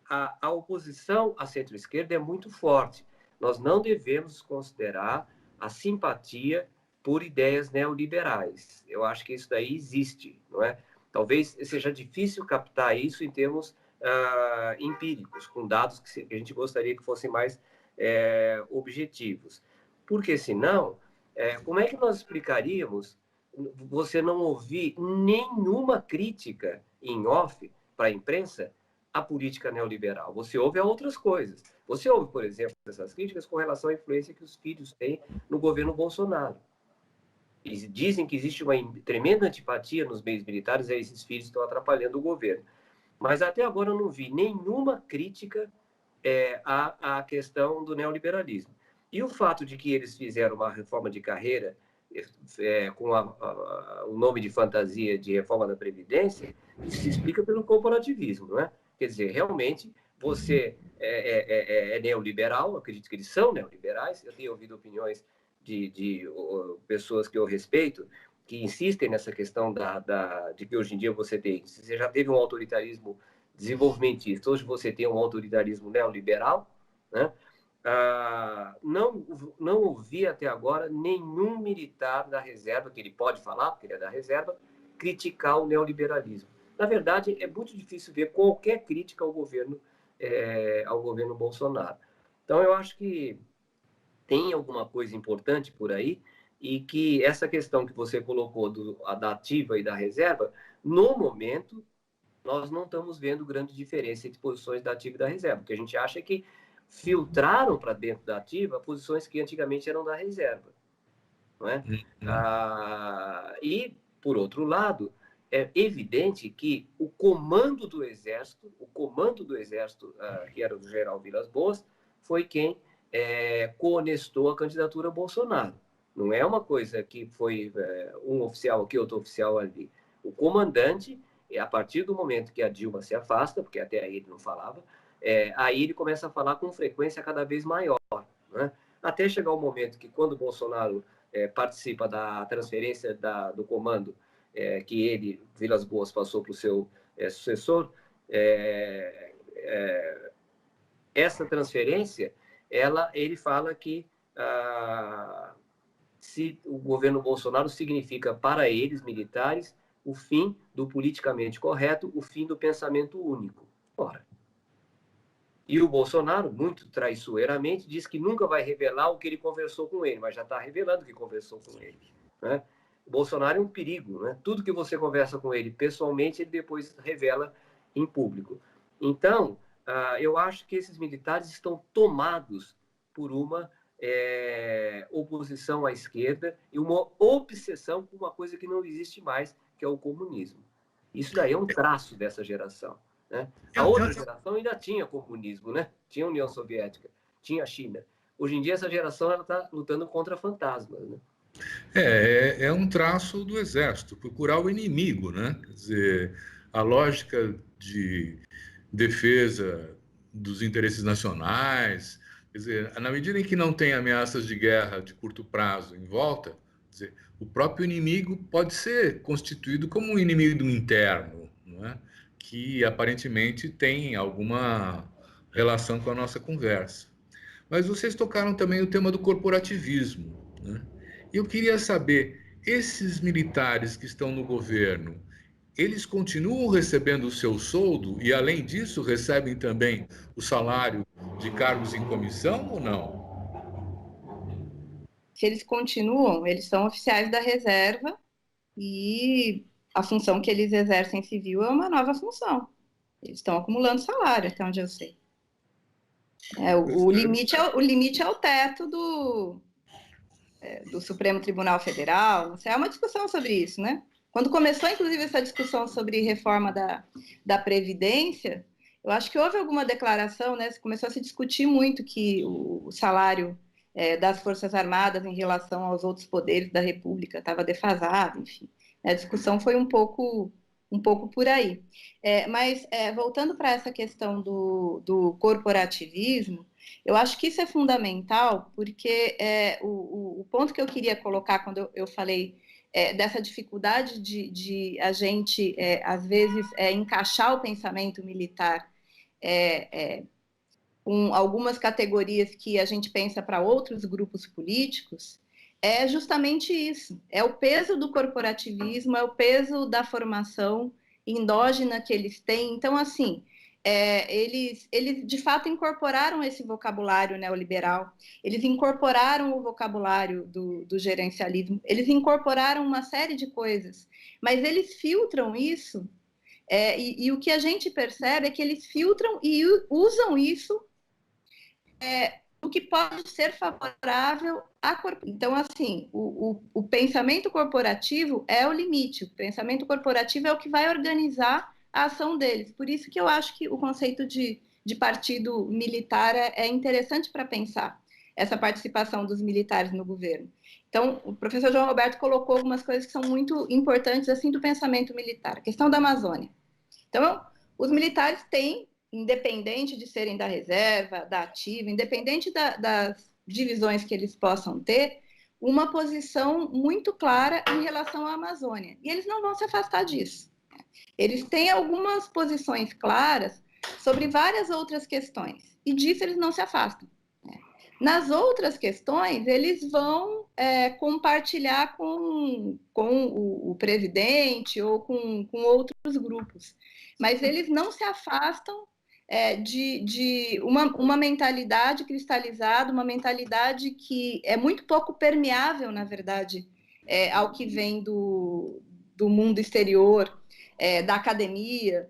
A oposição à centro-esquerda é muito forte. Nós não devemos considerar a simpatia por ideias neoliberais. Eu acho que isso daí existe, não é? Talvez seja difícil captar isso em termos empíricos, com dados que a gente gostaria que fossem mais objetivos. Porque, senão, como é que nós explicaríamos você não ouvir nenhuma crítica em off para a imprensa a política neoliberal? Você ouve a outras coisas. Você ouve, por exemplo, essas críticas com relação à influência que os filhos têm no governo Bolsonaro. E dizem que existe uma tremenda antipatia nos meios militares, e esses filhos estão atrapalhando o governo. Mas até agora eu não vi nenhuma crítica à questão do neoliberalismo. E o fato de que eles fizeram uma reforma de carreira com o nome de fantasia de reforma da Previdência, isso se explica pelo corporativismo, não é? Quer dizer, realmente, você é neoliberal, acredito que eles são neoliberais, eu tenho ouvido opiniões de pessoas que eu respeito, que insistem nessa questão de que hoje em dia você já teve um autoritarismo desenvolvimentista. Hoje você tem um autoritarismo neoliberal, né? Não ouvi até agora nenhum militar da reserva, que ele pode falar, porque ele é da reserva, criticar o neoliberalismo. Na verdade, é muito difícil ver qualquer crítica ao governo Bolsonaro. Então, eu acho que tem alguma coisa importante por aí, e que essa questão que você colocou da ativa e da reserva, no momento, nós não estamos vendo grande diferença entre posições da ativa e da reserva, porque a gente acha que filtraram para dentro da ativa posições que antigamente eram da reserva. Não é? E, por outro lado, é evidente que o comando do Exército, que era do general Vilas Boas, foi quem cohonestou a candidatura a Bolsonaro. Não é uma coisa que foi um oficial aqui, outro oficial ali. O comandante, a partir do momento que a Dilma se afasta, porque até aí ele não falava, aí ele começa a falar com frequência cada vez maior, né? Até chegar o momento que, quando o Bolsonaro participa da transferência do comando, que ele, Vilas Boas, passou para o seu sucessor, essa transferência, ele fala que se o governo Bolsonaro significa para eles, militares, o fim do politicamente correto, o fim do pensamento único. Ora, e o Bolsonaro, muito traiçoeiramente, diz que nunca vai revelar o que ele conversou com ele, mas já está revelando que conversou com ele, né? O Bolsonaro é um perigo, né? Tudo que você conversa com ele pessoalmente, ele depois revela em público. Então, eu acho que esses militares estão tomados por uma oposição à esquerda e uma obsessão com uma coisa que não existe mais, que é o comunismo. Isso daí é um traço dessa geração, né? A outra geração ainda tinha comunismo, né? Tinha União Soviética, tinha a China. Hoje em dia, essa geração está lutando contra fantasmas, né? É um traço do Exército, procurar o inimigo, né? Quer dizer, a lógica de defesa dos interesses nacionais, quer dizer, na medida em que não tem ameaças de guerra de curto prazo em volta, quer dizer, o próprio inimigo pode ser constituído como um inimigo interno, não é? Que aparentemente tem alguma relação com a nossa conversa. Mas vocês tocaram também o tema do corporativismo, né? E eu queria saber, esses militares que estão no governo, eles continuam recebendo o seu soldo e, além disso, recebem também o salário de cargos em comissão ou não? Se eles continuam, eles são oficiais da reserva e a função que eles exercem civil é uma nova função. Eles estão acumulando salário, até onde eu sei. O limite é o teto do Supremo Tribunal Federal. Não sei, é uma discussão sobre isso, né? Quando começou, inclusive, essa discussão sobre reforma da Previdência, eu acho que houve alguma declaração, né? Começou a se discutir muito que o salário das Forças Armadas em relação aos outros poderes da República estava defasado, enfim. A discussão foi um pouco por aí. Mas, voltando para essa questão do corporativismo, eu acho que isso é fundamental, porque o ponto que eu queria colocar quando eu falei dessa dificuldade de a gente, às vezes, encaixar o pensamento militar com algumas categorias que a gente pensa para outros grupos políticos, é justamente isso. É o peso do corporativismo, é o peso da formação endógena que eles têm. Então, assim, eles de fato incorporaram esse vocabulário neoliberal, eles incorporaram o vocabulário do gerencialismo, eles incorporaram uma série de coisas, mas eles filtram isso, e o que a gente percebe é que eles filtram e usam isso o que pode ser favorável à corporação. Então, assim, o pensamento corporativo é o limite, o pensamento corporativo é o que vai organizar a ação deles. Por isso que eu acho que o conceito de partido militar é interessante para pensar essa participação dos militares no governo. Então, o professor João Roberto colocou algumas coisas que são muito importantes assim do pensamento militar. A questão da Amazônia. Então, os militares têm, independente de serem da reserva, da ativa, independente das divisões que eles possam ter, uma posição muito clara em relação à Amazônia. E eles não vão se afastar disso. Eles têm algumas posições claras sobre várias outras questões, e disso eles não se afastam. Nas outras questões, eles vão compartilhar com o presidente ou com outros grupos, mas eles não se afastam de uma mentalidade cristalizada, uma mentalidade que é muito pouco permeável, na verdade, ao que vem do mundo exterior, da academia.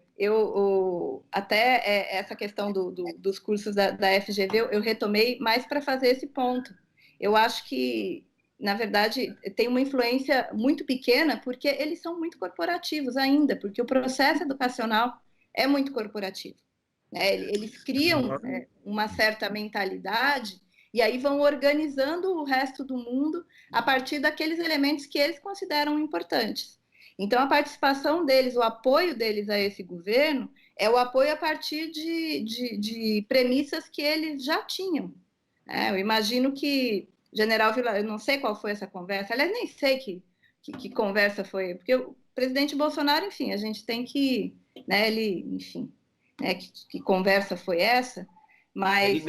Até essa questão dos cursos da FGV, eu retomei mais para fazer esse ponto. Eu acho que, na verdade, tem uma influência muito pequena, porque eles são muito corporativos ainda, porque o processo educacional é muito corporativo. Eles criam uma certa mentalidade e aí vão organizando o resto do mundo a partir daqueles elementos que eles consideram importantes. Então, a participação deles, o apoio deles a esse governo, é o apoio a partir de premissas que eles já tinham. Eu imagino que General Vilar, eu não sei qual foi essa conversa, aliás, nem sei que conversa foi, porque o presidente Bolsonaro, enfim, a gente tem que, ele, enfim, que conversa foi essa, mas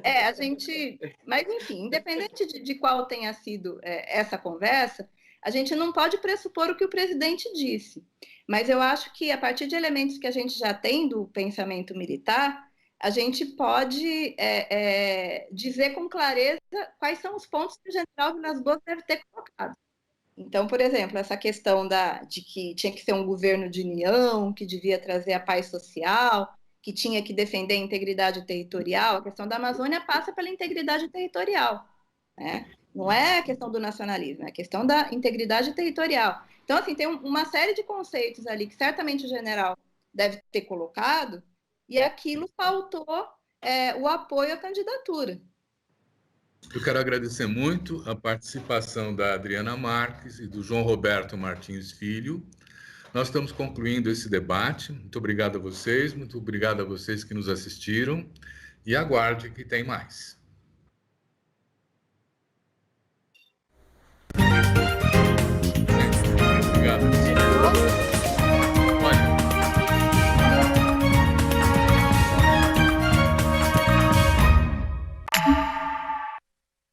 a gente, mas enfim, independente de qual tenha sido essa conversa, a gente não pode pressupor o que o presidente disse, mas eu acho que a partir de elementos que a gente já tem do pensamento militar, a gente pode dizer com clareza quais são os pontos que o general Vilas Boas deve ter colocado. Então, por exemplo, essa questão de que tinha que ser um governo de união, que devia trazer a paz social, que tinha que defender a integridade territorial, a questão da Amazônia passa pela integridade territorial, né? Não é a questão do nacionalismo, é a questão da integridade territorial. Então, assim, tem uma série de conceitos ali que certamente o general deve ter colocado, e aquilo faltou o apoio à candidatura. Eu quero agradecer muito a participação da Adriana Marques e do João Roberto Martins Filho. Nós estamos concluindo esse debate. Muito obrigado a vocês, muito obrigado a vocês que nos assistiram, e aguarde que tem mais.